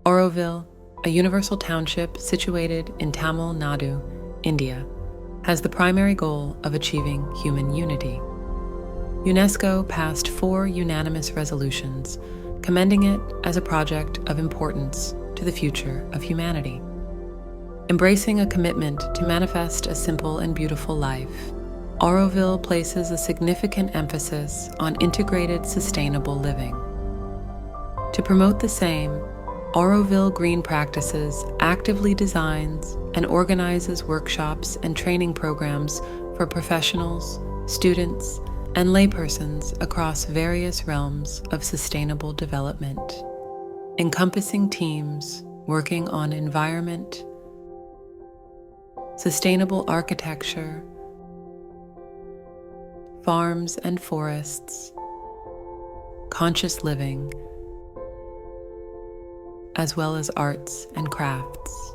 Auroville, a universal township situated in Tamil Nadu, India, has the primary goal of achieving human unity. UNESCO passed 4 unanimous resolutions commending it as a project of importance to the future of humanity. Embracing a commitment to manifest a simple and beautiful life, Auroville places a significant emphasis on integrated, sustainable living. To promote the same, Auroville Green Practices actively designs and organizes workshops and training programs for professionals, students, and laypersons across various realms of sustainable development, encompassing teams working on environment, sustainable architecture, farms and forests, conscious living, as well as arts and crafts.